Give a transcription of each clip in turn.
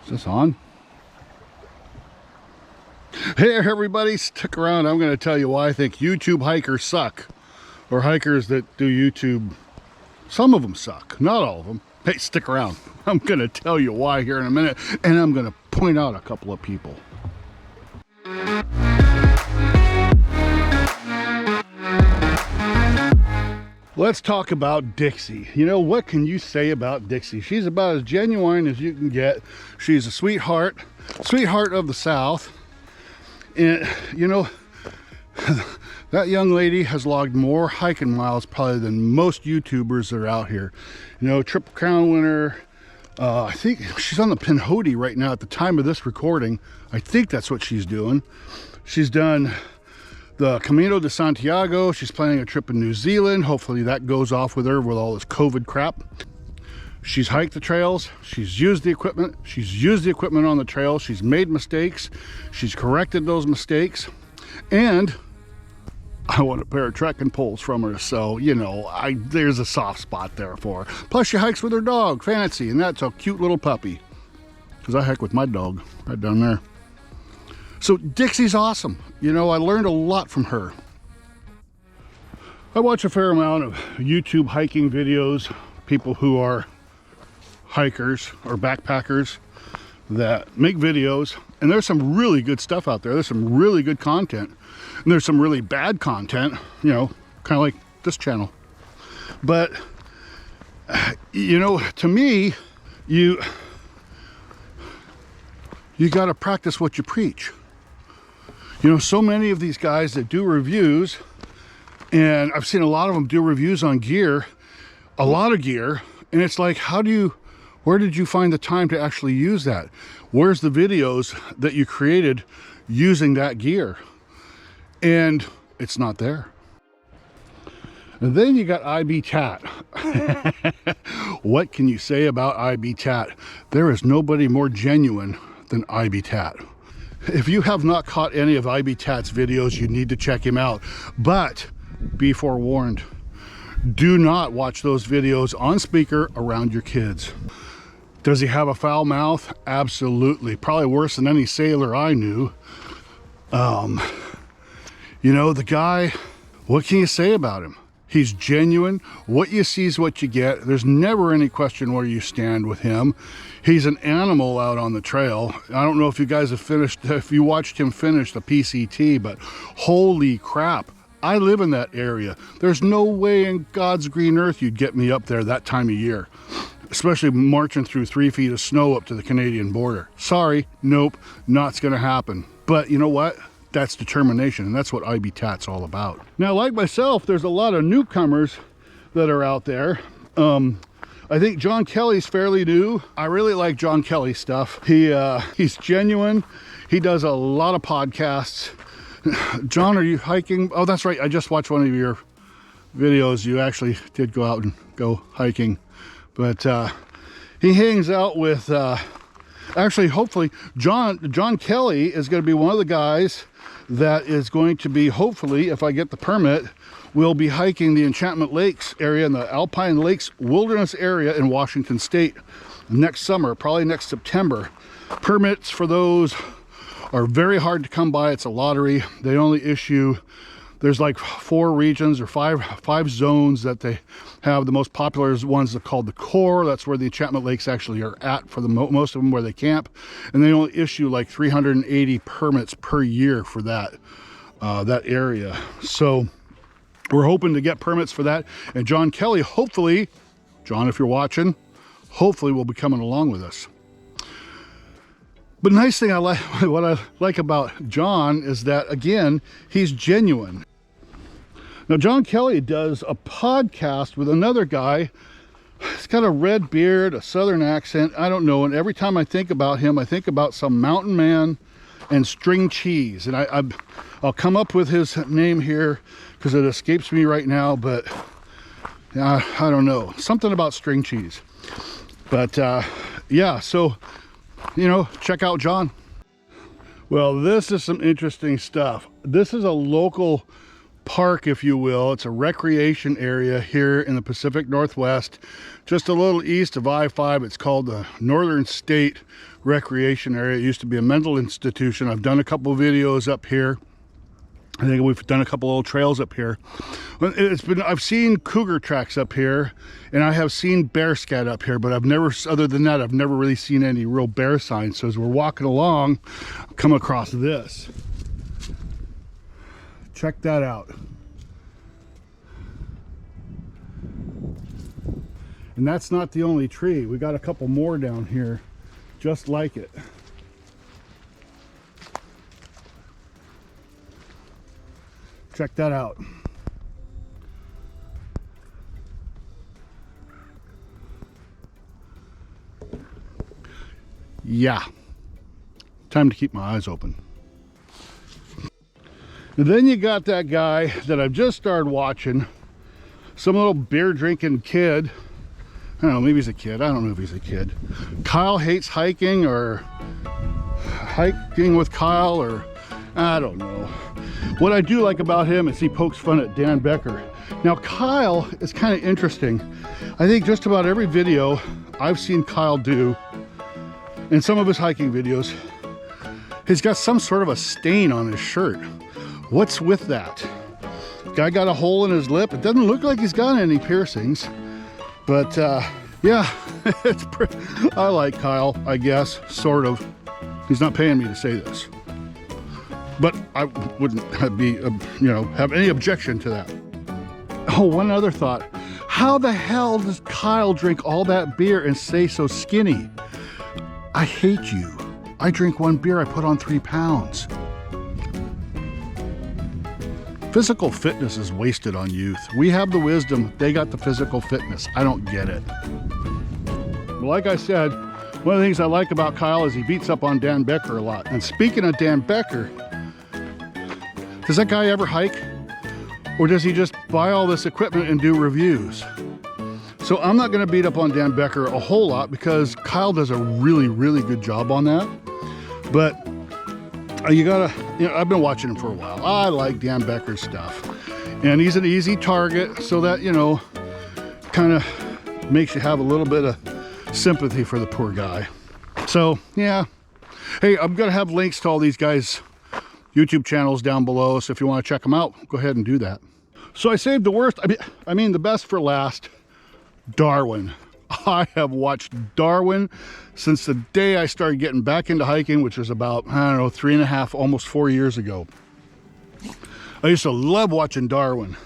Is this on? Hey everybody, stick around. I'm going to tell you why I think YouTube hikers suck. Or hikers that do YouTube. Some of them suck, not all of them. Hey, stick around. I'm going to tell you why here in a minute, and I'm going to point out a couple of people. Let's talk about Dixie. You know, what can you say about Dixie? She's about as genuine as you can get. She's a sweetheart of the South. And, you know, that young lady has logged more hiking miles probably than most YouTubers that are out here. You know, Triple Crown winner. I think she's on the Pinhoti right now at the time of this recording. I think that's what she's doing. She's done the Camino de Santiago. She's planning a trip in New Zealand. Hopefully that goes off with her with all this COVID crap. She's hiked the trails. She's used the equipment. She's used the equipment on the trail. She's made mistakes. She's corrected those mistakes. And I want a pair of trekking poles from her. So, you know, there's a soft spot there for her. Plus she hikes with her dog, Fancy, and that's a cute little puppy. Because I hike with my dog right down there. So Dixie's awesome. You know, I learned a lot from her. I watch a fair amount of YouTube hiking videos, people who are hikers or backpackers that make videos, and there's some really good stuff out there. There's some really good content, and there's some really bad content, you know, kind of like this channel. But, you know, to me, you got to practice what you preach. You know, so many of these guys that do reviews, and I've seen a lot of them do reviews on gear, a lot of gear, and it's like, where did you find the time to actually use that? Where's the videos that you created using that gear? And it's not there. And then you got TAT. What can you say about TAT? There is nobody more genuine than TAT. If you have not caught any of TAT's videos, you need to check him out. But be forewarned, do not watch those videos on speaker around your kids. Does he have a foul mouth? Absolutely. Probably worse than any sailor I knew. You know, the guy, what can you say about him? He's genuine. What you see is what you get. There's never any question where you stand with him. He's an animal out on the trail. I don't know if you guys have finished, if you watched him finish the PCT, but holy crap. I live in that area. There's no way in God's green earth you'd get me up there that time of year, especially marching through 3 feet of snow up to the Canadian border. Sorry, nope, not gonna happen. But you know what? That's determination, and that's what TAT's all about. Now, like myself, there's a lot of newcomers that are out there. I think John Kelly's fairly new. I really like John Kelly's stuff. He's genuine. He does a lot of podcasts. John, are you hiking? Oh, that's right. I just watched one of your videos. You actually did go out and go hiking. But he hangs out with, actually, hopefully, John Kelly is going to be one of the guys that is going to be, hopefully, if I get the permit, we'll be hiking the Enchantment Lakes area in the Alpine Lakes Wilderness area in Washington State next summer, probably next September. Permits for those are very hard to come by. It's a lottery. They only issue, there's like 4 regions or five zones that they have. The most popular ones are called the core. That's where the Enchantment Lakes actually are at for the most of them, where they camp. And they only issue like 380 permits per year for that area. So we're hoping to get permits for that. And John Kelly, hopefully, John, if you're watching, hopefully will be coming along with us. But nice thing what I like about John is that, again, he's genuine. Now, John Kelly does a podcast with another guy. He's got a red beard, a southern accent. I don't know. And every time I think about him, I think about some mountain man and string cheese. And I'll come up with his name here because it escapes me right now. But I don't know. Something about string cheese. But yeah, so, you know, check out John. Well, this is some interesting stuff. This is a local park, if you will. It's a recreation area here in the Pacific Northwest, just a little east of I-5. It's called the Northern State Recreation Area. It used to be a mental institution. I've done a couple videos up here. I think we've done a couple little trails up here. I've seen cougar tracks up here, and I have seen bear scat up here, but I've never, other than that, I've never really seen any real bear signs. So as we're walking along, I've come across this. Check that out. And that's not the only tree. We got a couple more down here just like it. Check that out. Yeah, time to keep my eyes open. And then you got that guy that I've just started watching, some little beer drinking kid. I don't know, maybe he's a kid. I don't know if he's a kid. Kyle hates hiking, or hiking with Kyle, or I don't know. What I do like about him is he pokes fun at Dan Becker. Now Kyle is kind of interesting. I think just about every video I've seen Kyle do, in some of his hiking videos, he's got some sort of a stain on his shirt. What's with that? Guy got a hole in his lip. It doesn't look like he's got any piercings, but yeah, I like Kyle, I guess, sort of. He's not paying me to say this, but I wouldn't have any objection to that. Oh, one other thought. How the hell does Kyle drink all that beer and stay so skinny? I hate you. I drink one beer, I put on 3 pounds. Physical fitness is wasted on youth. We have the wisdom, they got the physical fitness. I don't get it. But like I said, one of the things I like about Kyle is he beats up on Dan Becker a lot. And speaking of Dan Becker, does that guy ever hike? Or does he just buy all this equipment and do reviews? So I'm not gonna beat up on Dan Becker a whole lot because Kyle does a really, really good job on that. But you gotta, I've been watching him for a while. I like Dan Becker's stuff. And he's an easy target, so that, kind of makes you have a little bit of sympathy for the poor guy. So, yeah. Hey, I'm gonna have links to all these guys' YouTube channels down below, so if you wanna check them out, go ahead and do that. So I saved the worst, I mean the best for last. Darwin. I have watched Darwin since the day I started getting back into hiking, which was about, 3.5, almost 4 years ago. I used to love watching Darwin.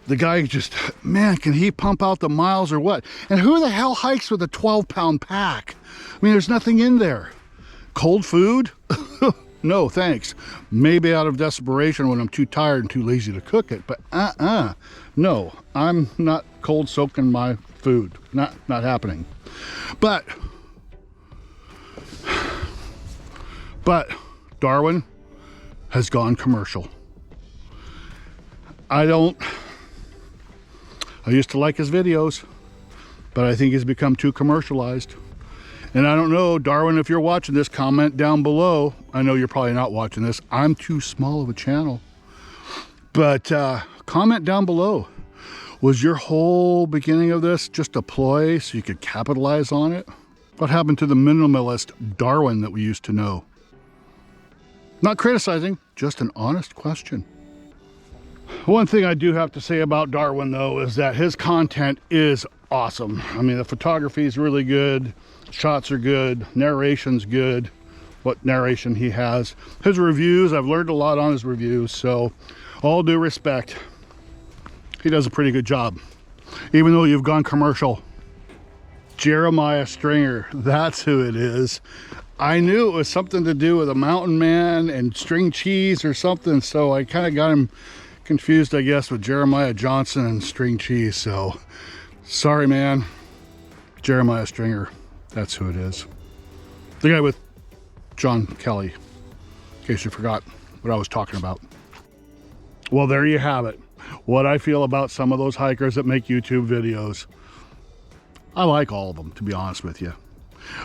The guy just, man, can he pump out the miles or what? And who the hell hikes with a 12-pound pack? I mean, there's nothing in there. Cold food? No, thanks. Maybe out of desperation when I'm too tired and too lazy to cook it, but no, I'm not cold soaking my food. Not happening. But Darwin has gone commercial. I used to like his videos, but I think he's become too commercialized. And I don't know, Darwin, if you're watching this, comment down below. I know you're probably not watching this. I'm too small of a channel. But comment down below. Was your whole beginning of this just a ploy so you could capitalize on it? What happened to the minimalist Darwin that we used to know? Not criticizing, just an honest question. One thing I do have to say about Darwin, though, is that his content is awesome. I mean, the photography is really good. Shots are good. Narration's good. What narration he has. His reviews, I've learned a lot on his reviews, so all due respect, he does a pretty good job, even though you've gone commercial. Jeremiah Stringer, that's who it is. I knew it was something to do with a mountain man and string cheese or something, so I kind of got him confused, I guess, with Jeremiah Johnson and string cheese. So sorry, man. Jeremiah Stringer, that's who it is. The guy with John Kelly, in case you forgot what I was talking about. Well, there you have it. What I feel about some of those hikers that make YouTube videos. I like all of them, to be honest with you.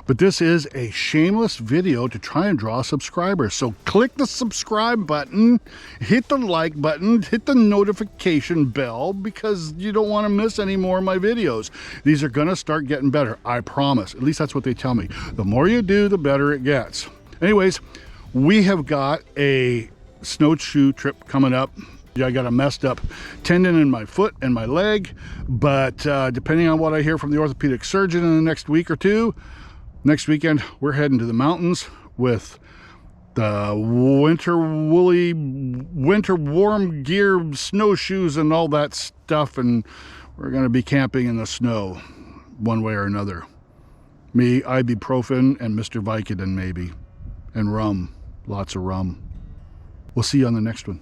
But this is a shameless video to try and draw subscribers. So click the subscribe button, hit the like button, hit the notification bell, because you don't want to miss any more of my videos. These are going to start getting better, I promise. At least that's what they tell me. The more you do, the better it gets. Anyways, we have got a snowshoe trip coming up. I got a messed up tendon in my foot and my leg, but depending on what I hear from the orthopedic surgeon in the next week or two, next weekend we're heading to the mountains with the winter warm gear, snowshoes and all that stuff, and we're going to be camping in the snow one way or another. Me, ibuprofen, and Mr. Vicodin maybe, and rum, lots of rum. We'll see you on the next one.